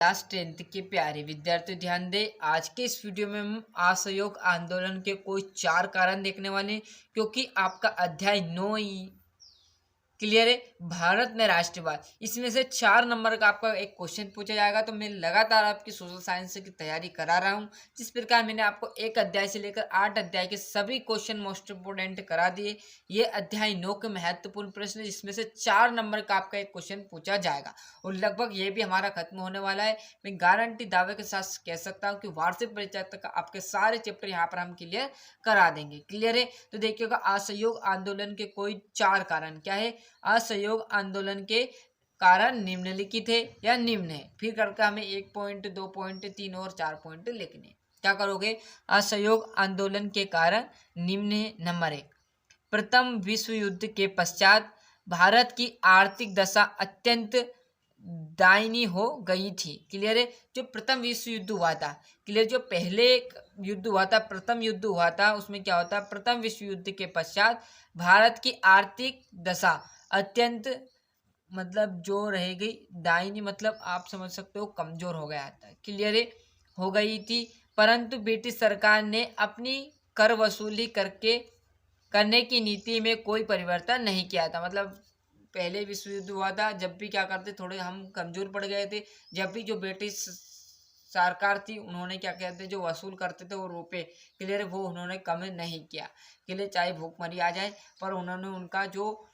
Class 10th के प्यारे विद्यार्थी ध्यान दें। आज के इस वीडियो में हम असहयोग आंदोलन के कोई 4 कारण देखने वाले हैं, क्योंकि आपका अध्याय 9 क्लियर है। भारत में राष्ट्रवाद, इसमें से 4 नंबर का आपका एक क्वेश्चन पूछा जाएगा। तो मैं लगातार आपकी सोशल साइंस की तैयारी करा रहा हूं, जिस प्रकार मैंने आपको एक अध्याय से लेकर 8 अध्याय के सभी क्वेश्चन मोस्ट इंपोर्टेंट करा दिए। ये अध्याय 9 के महत्वपूर्ण प्रश्न है, जिसमें से 4 नंबर का आपका एक क्वेश्चन पूछा जाएगा और लगभग ये भी हमारा खत्म होने वाला है। मैं गारंटी दावे के साथ कह सकता हूँ कि वार्षिक परीक्षा तक आपके सारे चैप्टर यहाँ पर हम क्लियर करा देंगे। क्लियर है। तो देखिएगा, असहयोग आंदोलन के कोई 4 कारण क्या है। असहयोग आंदोलन के कारण निम्नलिखित है या निम्न है। फिर करके हमें 1 पॉइंट, 2 पॉइंट, 3 और 4 पॉइंट लिखने। क्या करोगे? असहयोग आंदोलन के कारण निम्न है। नंबर 1, प्रथम विश्व युद्ध के पश्चात भारत की आर्थिक दशा अत्यंत दयनीय हो गई थी। क्लियर है। जो प्रथम विश्व युद्ध हुआ था, क्लियर, जो पहले युद्ध हुआ था, प्रथम युद्ध हुआ था, उसमें क्या होता है, प्रथम विश्व युद्ध के पश्चात भारत की आर्थिक दशा अत्यंत, मतलब जो रह गई, दायनी मतलब आप समझ सकते हो कमजोर हो गया था। क्लियर है, हो गई थी। परंतु ब्रिटिश सरकार ने अपनी कर वसूली करने की नीति में कोई परिवर्तन नहीं किया था। मतलब पहले विश्व युद्ध हुआ था, जब भी क्या करते, थोड़े हम कमजोर पड़ गए थे। जब भी जो ब्रिटिश सरकार थी, उन्होंने क्या कहते, जो वसूल करते थे वो रुपए, क्लियर, वो उन्होंने कम नहीं किया। क्लियर, चाहे भूखमरी आ जाए, पर उन्होंने उनका जो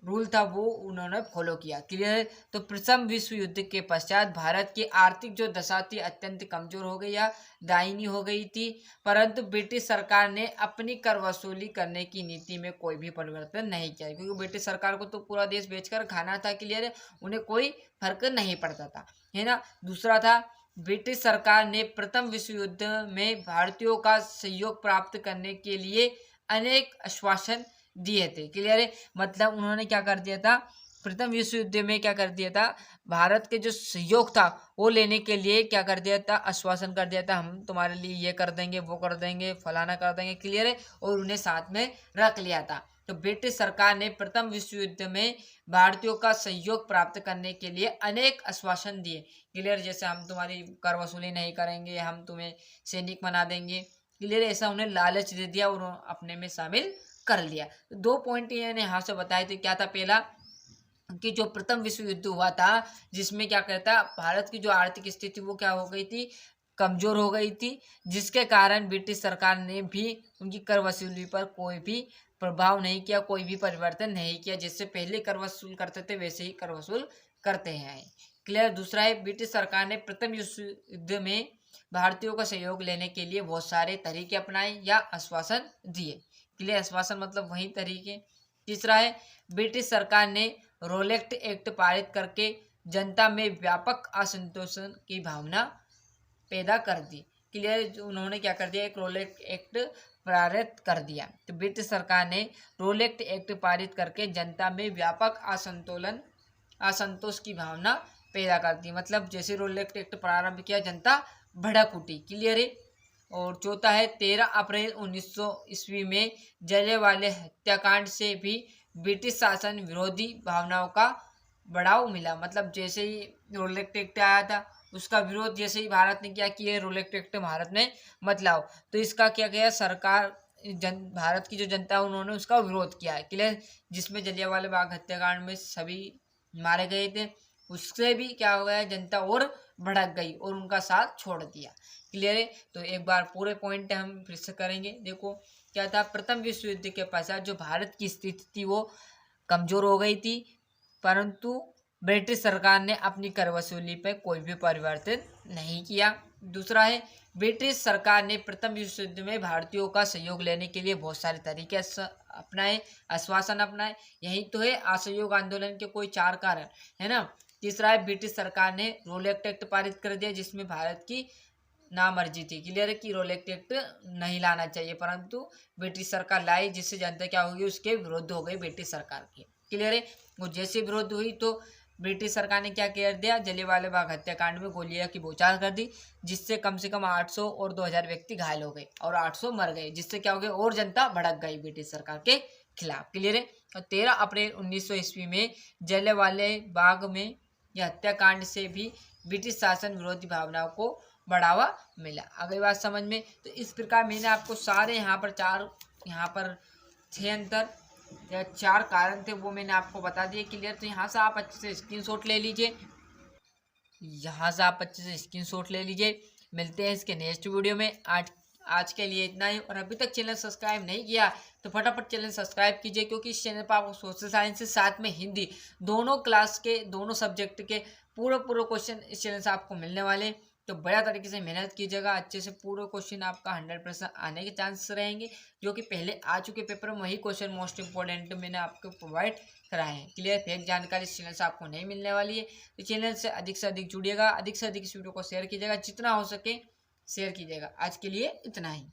रूल था वो उन्होंने फॉलो किया। क्लियर है। तो प्रथम विश्व युद्ध के पश्चात भारत की आर्थिक जो दशा थी अत्यंत कमजोर हो गई या दायनी हो गई थी। परंतु ब्रिटिश सरकार ने अपनी कर वसूली करने की नीति में कोई भी परिवर्तन नहीं किया, क्योंकि ब्रिटिश सरकार को तो पूरा देश बेचकर खाना था। क्लियर है, उन्हें कोई फर्क नहीं पड़ता था, है ना। दूसरा था, ब्रिटिश सरकार ने प्रथम विश्व युद्ध में भारतीयों का सहयोग प्राप्त करने के लिए अनेक आश्वासन दिए थे। क्लियर है, मतलब उन्होंने क्या कर दिया था, प्रथम विश्व युद्ध में क्या कर दिया था, भारत के जो सहयोग था वो लेने के लिए क्या कर दिया था, आश्वासन कर दिया था, हम तुम्हारे लिए ये कर देंगे, वो कर देंगे, फलाना कर देंगे। क्लियर है, और उन्हें साथ में रख लिया था। तो ब्रिटिश सरकार ने प्रथम विश्व युद्ध में भारतीयों का सहयोग प्राप्त करने के लिए अनेक आश्वासन दिए। क्लियर, जैसे हम तुम्हारी कर वसूली नहीं करेंगे, हम तुम्हें सैनिक बना देंगे। क्लियर, ऐसा उन्हें लालच दे दिया और अपने में शामिल कर लिया। 2 पॉइंट मैंने यहाँ से बताए थे। क्या था? पहला कि जो प्रथम विश्व युद्ध हुआ था, जिसमें क्या कहता, भारत की जो आर्थिक स्थिति वो क्या हो गई थी, कमजोर हो गई थी, जिसके कारण ब्रिटिश सरकार ने भी उनकी कर वसूली पर कोई भी प्रभाव नहीं किया, कोई भी परिवर्तन नहीं किया। जिससे पहले कर वसूल करते थे वैसे ही कर वसूल करते हैं। क्लियर। दूसरा है, ब्रिटिश सरकार ने प्रथम विश्व युद्ध में भारतीयों का सहयोग लेने के लिए बहुत सारे तरीके अपनाए या आश्वासन दिए। क्लियर, आश्वासन मतलब वही तरीके। तीसरा है, ब्रिटिश सरकार ने रोलेक्ट एक्ट पारित करके जनता में व्यापक असंतोष की भावना पैदा कर दी। क्लियर, उन्होंने क्या कर दिया, एक रोलेक्ट एक्ट पारित कर दिया। तो ब्रिटिश सरकार ने रोलेक्ट एक्ट पारित करके जनता में व्यापक असंतोष की भावना पैदा कर दी। मतलब जैसे रोलेक्ट एक्ट प्रारंभ किया, जनता भड़क उठी। क्लियर है। और चौथा है, 13 अप्रैल 1900 ईस्वी में जलियांवाला हत्याकांड से भी ब्रिटिश शासन विरोधी भावनाओं का बढ़ाव मिला। मतलब जैसे ही रोलेक्ट एक्ट आया था, उसका विरोध जैसे ही भारत ने किया कि ये रोलेक्ट एक्ट भारत में मत लाओ, तो इसका क्या किया, सरकार भारत की जो जनता है उन्होंने उसका विरोध किया है। क्लियर, जिसमें जलियांवाला बाग हत्याकांड में सभी मारे गए थे, उससे भी क्या हो गया, जनता और भड़क गई और उनका साथ छोड़ दिया। क्लियर है। तो एक बार पूरे पॉइंट हम फिर से करेंगे। देखो क्या था, प्रथम विश्व युद्ध के पश्चात जो भारत की स्थिति थी वो कमजोर हो गई थी, परंतु ब्रिटिश सरकार ने अपनी कर वसूली पर कोई भी परिवर्तन नहीं किया। दूसरा है, ब्रिटिश सरकार ने प्रथम विश्व युद्ध में भारतीयों का सहयोग लेने के लिए बहुत सारे तरीके अपनाए, आश्वासन अपनाए। यही तो है असहयोग आंदोलन के कोई 4 कारण, है ना। तीसरा है, ब्रिटिश सरकार ने रोलेक्ट एक्ट पारित कर दिया, जिसमें भारत की नामर्जी थी। क्लियर है कि रोलेक्ट एक्ट नहीं लाना चाहिए, परंतु ब्रिटिश सरकार लाई, जिससे जनता क्या होगी, उसके विरुद्ध हो गई ब्रिटिश सरकार के। क्लियर है। वो जैसे विरोध हुई तो ब्रिटिश सरकार ने क्या कर दिया, जलियांवाला बाग हत्याकांड में गोलियां की बौछार कर दी, जिससे कम से कम 800 और 2000 व्यक्ति घायल हो गए और 800 मर गए, जिससे क्या हो गया, और जनता भड़क गई ब्रिटिश सरकार के खिलाफ। क्लियर है। और 13 अप्रैल 1900 ईस्वी में जलियांवाला बाग में यह हत्याकांड से भी ब्रिटिश शासन विरोधी भावनाओं को बढ़ावा मिला। अगली बात समझ में, तो इस प्रकार मैंने आपको सारे यहाँ पर 6 अंतर या 4 कारण थे वो मैंने आपको बता दिए क्लियर। तो यहाँ से आप अच्छे से स्क्रीनशॉट ले लीजिए, मिलते हैं इसके नेक्स्ट वीडियो में। आज के लिए इतना ही। और अभी तक चैनल सब्सक्राइब नहीं किया तो फटाफट चैनल सब्सक्राइब कीजिए, क्योंकि इस चैनल पर आपको सोशल साइंस के साथ में हिंदी दोनों क्लास के दोनों सब्जेक्ट के पूरे क्वेश्चन इस चैनल से आपको मिलने वाले। तो बढ़िया तरीके से मेहनत कीजिएगा, अच्छे से पूरे क्वेश्चन आपका 100% आने के चांसेस रहेंगे। जो कि पहले आ चुके पेपर में वही क्वेश्चन मोस्ट इंपॉर्टेंट मैंने आपको प्रोवाइड कराए हैं क्लियर। फेक जानकारी इस चैनल से आपको नहीं मिलने वाली है। तो चैनल से अधिक जुड़िएगा, अधिक से अधिक इस वीडियो को शेयर कीजिएगा, जितना हो सके शेयर कीजिएगा। आज के लिए इतना ही।